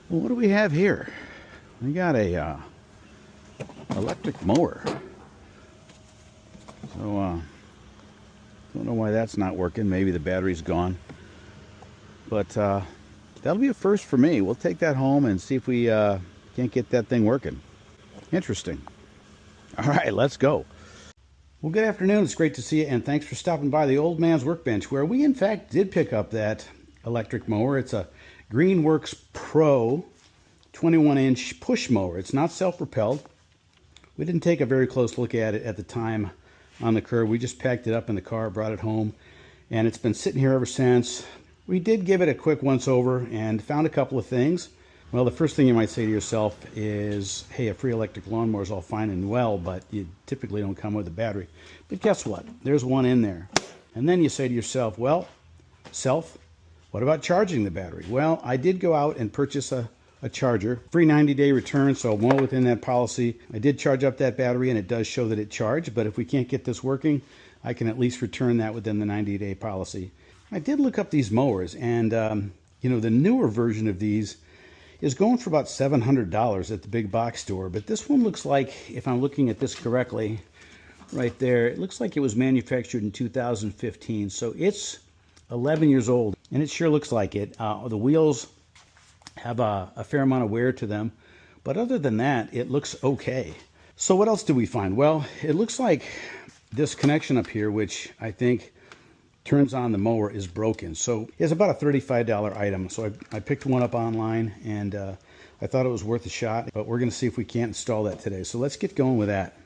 Well, what do we have here? We got a electric mower. So don't know why that's not working. Maybe the battery's gone. But that'll be a first for me. We'll take that home and see if we can't get that thing working. Interesting. All right, let's go. Well, good afternoon. It's great to see you, and thanks for stopping by the Old Man's Workbench, where we in fact did pick up that electric mower. It's a Greenworks Pro 21-inch push mower. It's not self-propelled. We didn't take a very close look at it at the time on the curb. We just packed it up in the car, brought it home, and it's been sitting here ever since. We did give it a quick once-over and found a couple of things. Well, the first thing you might say to yourself is, hey, a free electric lawnmower is all fine and well, but you typically don't come with a battery. But guess what? There's one in there. And then you say to yourself, well, what about charging the battery? Well, I did go out and purchase a charger. Free 90-day return, so well within that policy. I did charge up that battery, and it does show that it charged, but if we can't get this working, I can at least return that within the 90-day policy. I did look up these mowers, and the newer version of these is going for about $700 at the big box store, but this one looks like, if I'm looking at this correctly, right there, it looks like it was manufactured in 2015, so it's 11 years old, and it sure looks like it. The wheels have a fair amount of wear to them, but other than that, it looks okay. So what else do we find? Well, it looks like this connection up here, which I think turns on the mower, is broken. So it's about a $35 item. So I picked one up online, and I thought it was worth a shot, but we're going to see if we can't install that today. So let's get going with that.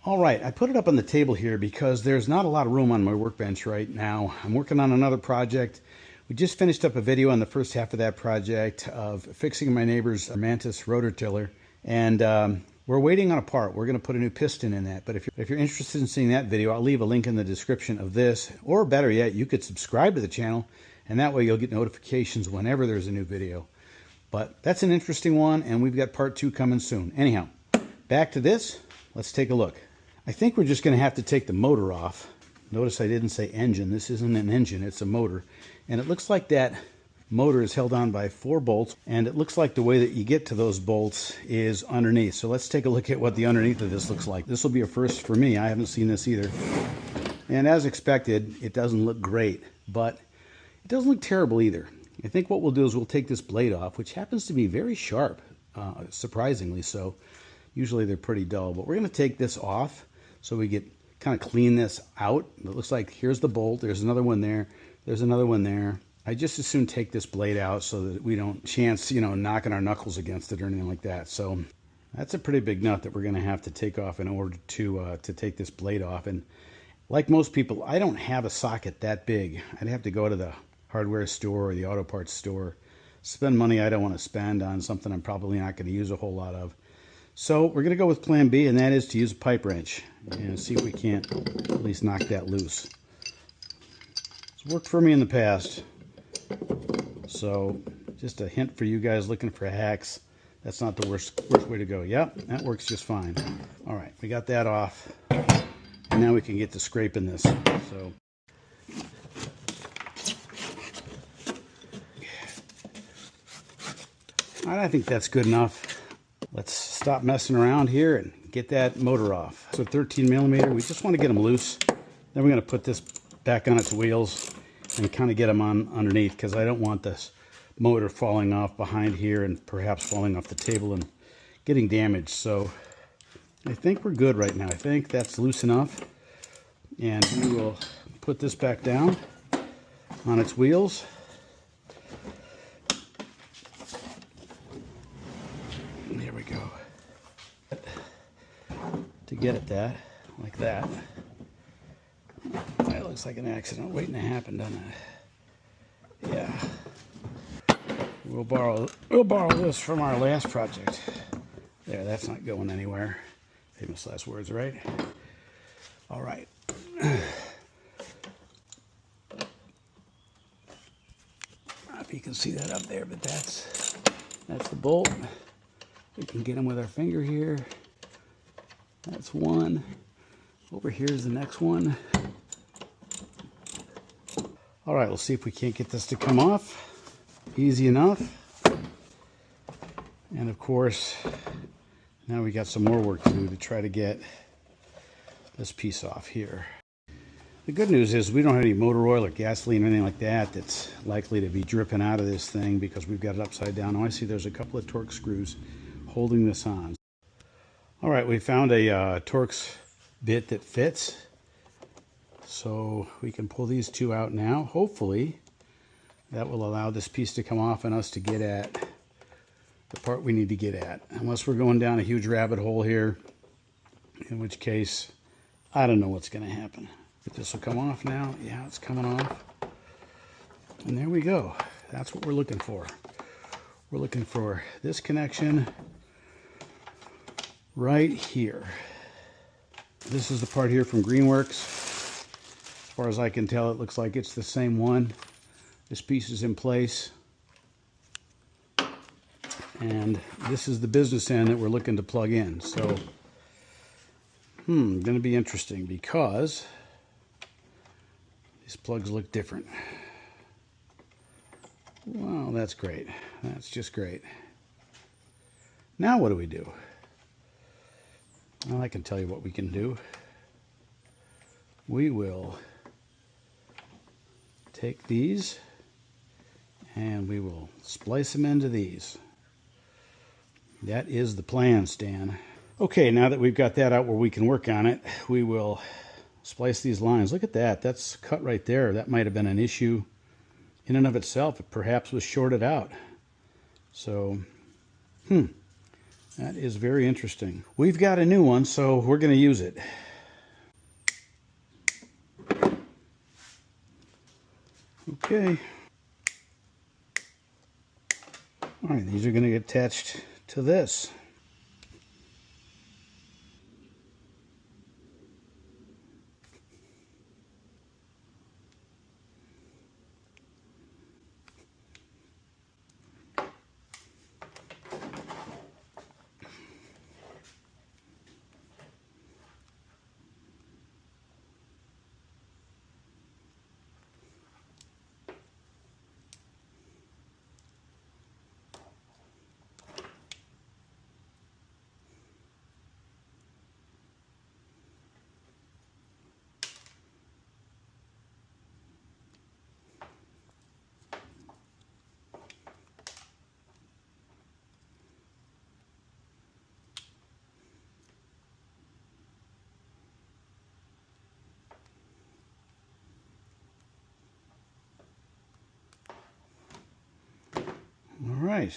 All right, I put it up on the table here because there's not a lot of room on my workbench right now. I'm working on another project. We just finished up a video on the first half of that project of fixing my neighbor's Mantis rototiller, and we're waiting on a part. We're going to put a new piston in that, but if you're interested in seeing that video, I'll leave a link in the description of this, or better yet, you could subscribe to the channel, and that way you'll get notifications whenever there's a new video. But that's an interesting one, and we've got part 2 coming soon. Anyhow, back to this. Let's take a look. I think we're just going to have to take the motor off. Notice I didn't say engine. This isn't an engine, it's a motor. And it looks like that motor is held on by 4 bolts, and it looks like the way that you get to those bolts is underneath. So let's take a look at what the underneath of this looks like. This will be a first for me. I haven't seen this either. And as expected, it doesn't look great, but it doesn't look terrible either. I think what we'll do is we'll take this blade off, which happens to be very sharp, surprisingly so. Usually they're pretty dull, but we're going to take this off so we get kind of clean this out. It looks like here's the bolt. There's another one there. There's another one there. I just as soon take this blade out so that we don't chance, knocking our knuckles against it or anything like that. So that's a pretty big nut that we're going to have to take off in order to take this blade off. And like most people, I don't have a socket that big. I'd have to go to the hardware store or the auto parts store, spend money I don't want to spend on something I'm probably not going to use a whole lot of. So we're going to go with plan B, and that is to use a pipe wrench and see if we can't at least knock that loose. It's worked for me in the past. So just a hint for you guys looking for hacks. That's not the worst way to go. Yep, that works just fine. All right, we got that off. And now we can get to scraping this. So all right, I think that's good enough. Let's stop messing around here and get that motor off. So 13 millimeter, we just want to get them loose. Then we're going to put this back on its wheels and kind of get them on underneath, because I don't want this motor falling off behind here and perhaps falling off the table and getting damaged. So I think we're good right now. I think that's loose enough. And we will put this back down on its wheels. There we go. To get at that, like that. That looks like an accident waiting to happen, doesn't it? Yeah. We'll borrow this from our last project. There, that's not going anywhere. Famous last words, right? All right. If you can see that up there, but that's the bolt. We can get them with our finger here. That's one. Over here is the next one. All right, we'll see if we can't get this to come off. Easy enough. And of course, now we got some more work to do to try to get this piece off here. The good news is we don't have any motor oil or gasoline or anything like that that's likely to be dripping out of this thing because we've got it upside down. Oh, I see there's a couple of Torx screws holding this on. All right, we found a Torx bit that fits. So we can pull these two out now. Hopefully that will allow this piece to come off and us to get at the part we need to get at. Unless we're going down a huge rabbit hole here, in which case I don't know what's going to happen. But this will come off now. Yeah, it's coming off. And there we go. That's what we're looking for. We're looking for this connection right here. This is the part here from Greenworks. As far as I can tell, it looks like it's the same one. This piece is in place. And this is the business end that we're looking to plug in. So, going to be interesting because these plugs look different. Wow, that's great. That's just great. Now what do we do? Well, I can tell you what we can do. We will take these and we will splice them into these. That is the plan, Stan. Okay, now that we've got that out where we can work on it, we will splice these lines. Look at that. That's cut right there. That might have been an issue in and of itself. It perhaps was shorted out. So, that is very interesting. We've got a new one, so we're going to use it. Okay. All right, these are going to get attached to this. All right.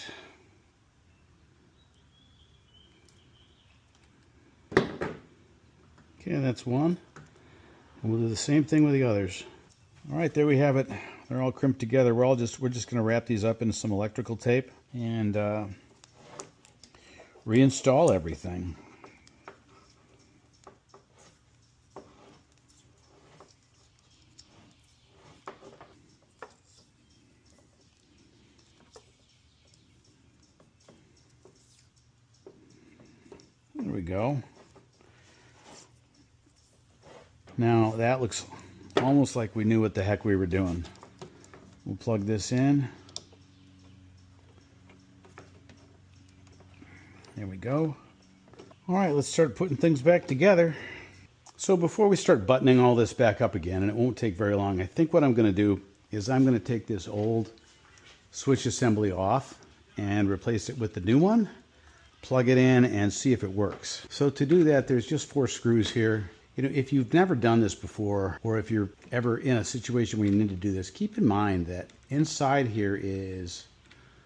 Okay, that's one. And we'll do the same thing with the others. All right, there we have it. They're all crimped together. We're just going to wrap these up in some electrical tape and reinstall everything. There we go. Now that looks almost like we knew what the heck we were doing. We'll plug this in. There we go. All right, let's start putting things back together. So before we start buttoning all this back up again, and it won't take very long, I think what I'm going to do is I'm going to take this old switch assembly off and replace it with the new one, plug it in, and see if it works. So to do that, there's just 4 screws here. You know, if you've never done this before, or if you're ever in a situation where you need to do this, keep in mind that inside here is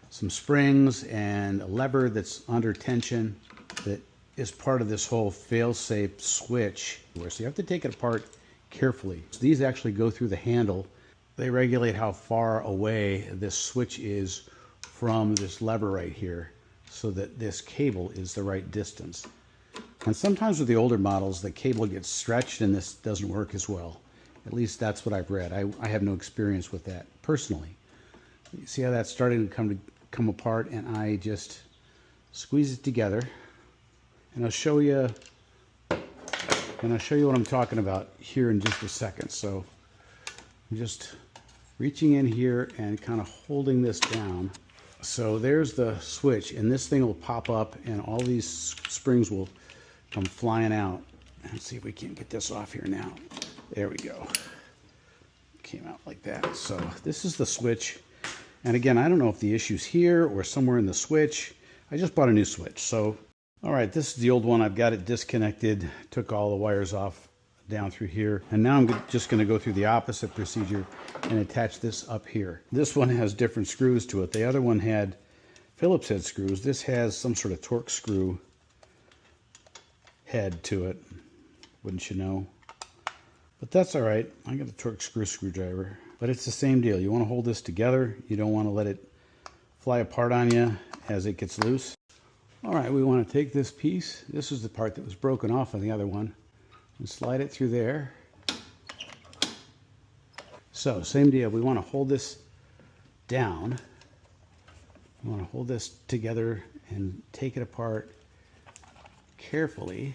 some springs and a lever that's under tension that is part of this whole fail-safe switch. So you have to take it apart carefully. So these actually go through the handle. They regulate how far away this switch is from this lever right here so that this cable is the right distance. And sometimes with the older models, the cable gets stretched and this doesn't work as well. At least that's what I've read. I have no experience with that personally. You see how that's starting to come apart, and I just squeeze it together. And I'll show you what I'm talking about here in just a second. So I'm just reaching in here and kind of holding this down So there's the switch, and this thing will pop up and all these springs will come flying out. Let's see if we can get this off here now. There we go. Came out like that. So this is the switch. And again, I don't know if the issue's here or somewhere in the switch. I just bought a new switch. So, all right, this is the old one. I've got it disconnected, took all the wires off down through here. And now I'm just going to go through the opposite procedure and attach this up here. This one has different screws to it. The other one had Phillips head screws. This has some sort of Torx screw head to it, wouldn't you know? But that's all right. I got a Torx screwdriver. But it's the same deal. You want to hold this together. You don't want to let it fly apart on you as it gets loose. All right, we want to take this piece. This is the part that was broken off on the other one. And slide it through there. So, same deal. We want to hold this down. We want to hold this together and take it apart carefully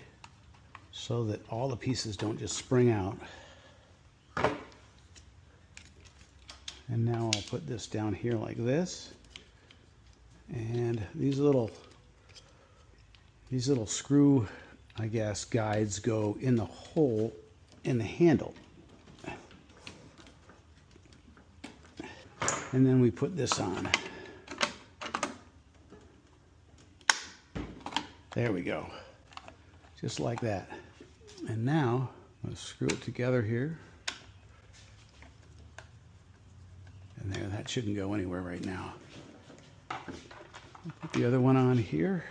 so that all the pieces don't just spring out. And now I'll put this down here like this. And these little screw, I guess, guides go in the hole in the handle. And then we put this on. There we go. Just like that. And now, let's screw it together here. And there, that shouldn't go anywhere right now. Put the other one on here.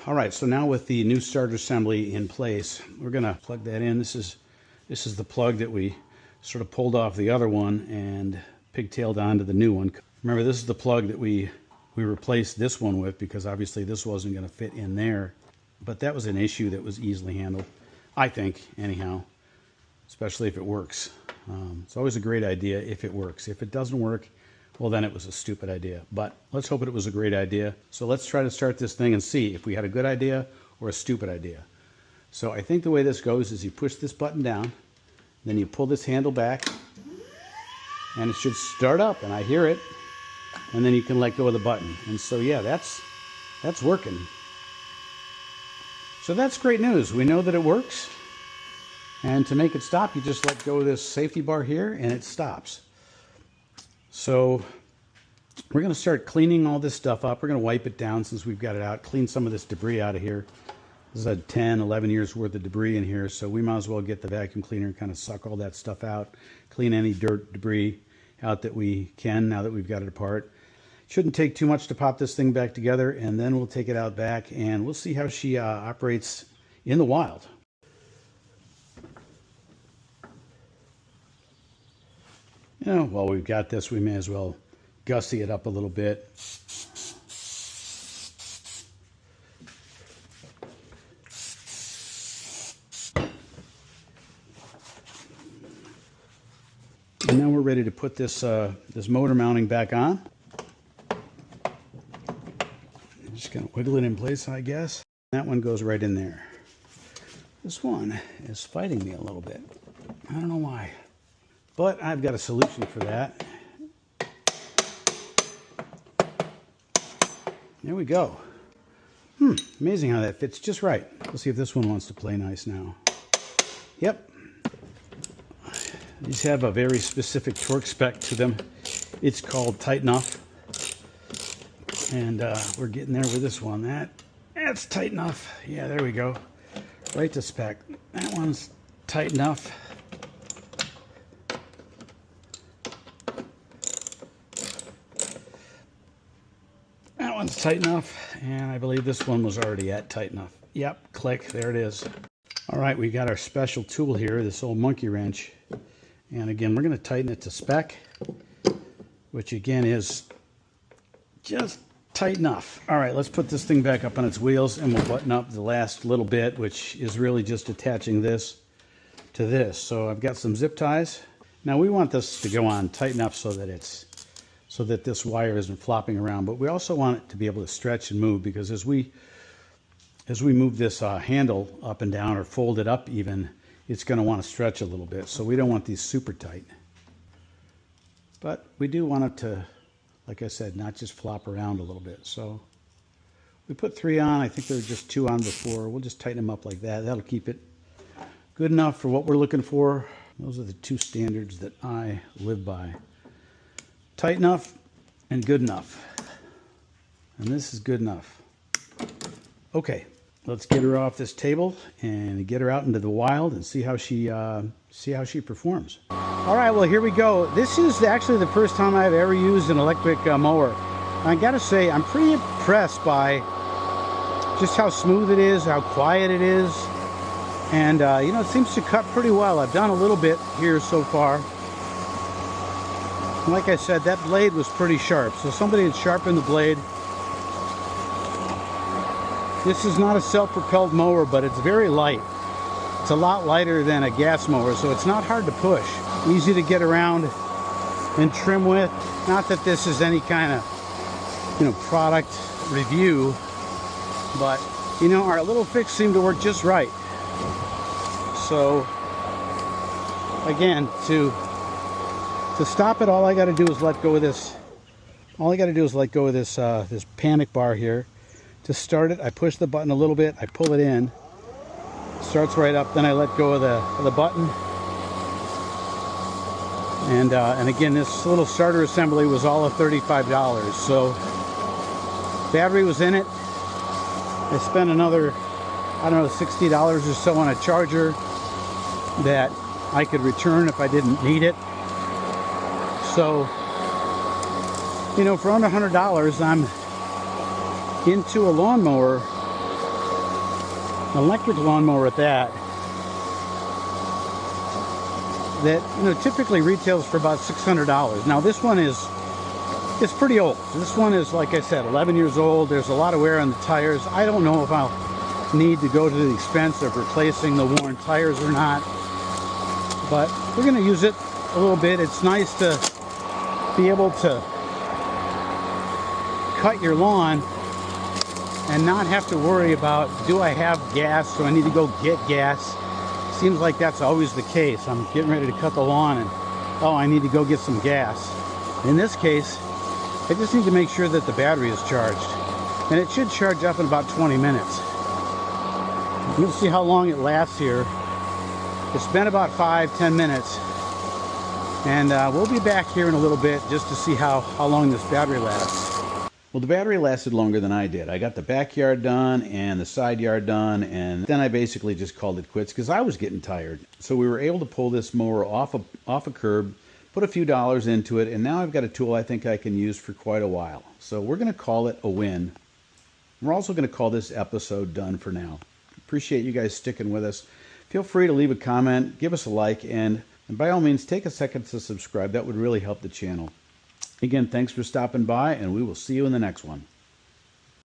All right, so now with the new starter assembly in place, we're gonna plug that in. This is the plug that we sort of pulled off the other one and pigtailed onto the new one. Remember, this is the plug that we replaced this one with because obviously this wasn't gonna fit in there. But that was an issue that was easily handled, I think, anyhow, especially if it works. It's always a great idea if it works. If it doesn't work, well, then it was a stupid idea. But let's hope it was a great idea. So let's try to start this thing and see if we had a good idea or a stupid idea. So I think the way this goes is you push this button down, then you pull this handle back, and it should start up, and I hear it, and then you can let go of the button. And so, yeah, that's working. So that's great news. We know that it works. And to make it stop, you just let go of this safety bar here, and it stops. So we're going to start cleaning all this stuff up. We're going to wipe it down since we've got it out, clean some of this debris out of here. This is a 10, 11 years worth of debris in here, so we might as well get the vacuum cleaner and kind of suck all that stuff out, clean any dirt, debris out that we can now that we've got it apart. Shouldn't take too much to pop this thing back together, and then we'll take it out back and we'll see how she operates in the wild. You know, while we've got this, we may as well gussy it up a little bit. And now we're ready to put this this motor mounting back on. I'm just going to wiggle it in place, I guess. That one goes right in there. This one is fighting me a little bit. I don't know why. But I've got a solution for that. There we go. Amazing how that fits just right. Let's see if this one wants to play nice now. Yep. These have a very specific torque spec to them. It's called Tight Enough. And we're getting there with this one. That's tight enough. Yeah, there we go. Right to spec. That one's tight enough. That one's tight enough, and I believe this one was already at tight enough. Yep, click, there it is. All right, we got our special tool here, this old monkey wrench. And again, we're going to tighten it to spec, which again is just tight enough. All right, let's put this thing back up on its wheels, and we'll button up the last little bit, which is really just attaching this to this. So I've got some zip ties. Now we want this to go on tight enough so that this wire isn't flopping around, but we also want it to be able to stretch and move, because as we move this handle up and down or fold it up even, it's going to want to stretch a little bit. So we don't want these super tight. But we do want it to, like I said, not just flop around a little bit. So we put 3 on. I think there were just 2 on before. We'll just tighten them up like that. That'll keep it good enough for what we're looking for. Those are the 2 standards that I live by. Tight enough and good enough. And this is good enough. Okay, let's get her off this table and get her out into the wild and see how she performs. All right, well, here we go. This is actually the first time I've ever used an electric mower. I gotta say, I'm pretty impressed by just how smooth it is, how quiet it is. And, you know, it seems to cut pretty well. I've done a little bit here so far. Like I said, that blade was pretty sharp. So somebody had sharpened the blade. This is not a self-propelled mower, but it's very light. It's a lot lighter than a gas mower, so it's not hard to push. Easy to get around and trim with. Not that this is any kind of, you know, product review, but, you know, our little fix seemed to work just right. So, again, to stop it, all I got to do is let go of this. All I got to do is let go of this this panic bar here. To start it, I push the button a little bit, I pull it in, starts right up, then I let go of the button. And again, this little starter assembly was all of $35. So battery was in it. I spent another, I don't know, $60 or so on a charger that I could return if I didn't need it. So, you know, for under $100, I'm into a lawnmower, an electric lawnmower at that, you know, typically retails for about $600. Now this one is pretty old. This one is, like I said, 11 years old. There's a lot of wear on the tires. I don't know if I'll need to go to the expense of replacing the worn tires or not, but we're going to use it a little bit. It's nice to be able to cut your lawn and not have to worry about, do I have gas? Do I need to go get gas? Seems like that's always the case. I'm getting ready to cut the lawn and, oh, I need to go get some gas. In this case, I just need to make sure that the battery is charged. And it should charge up in about 20 minutes. We'll see how long it lasts here. It's been about 5-10 minutes. And we'll be back here in a little bit just to see how long this battery lasts. Well, the battery lasted longer than I did. I got the backyard done and the side yard done, and then I basically just called it quits because I was getting tired. So we were able to pull this mower off a curb, put a few dollars into it, and now I've got a tool I think I can use for quite a while. So we're going to call it a win. We're also going to call this episode done for now. Appreciate you guys sticking with us. Feel free to leave a comment, give us a like, and by all means, take a second to subscribe. That would really help the channel. Again, thanks for stopping by, and we will see you in the next one.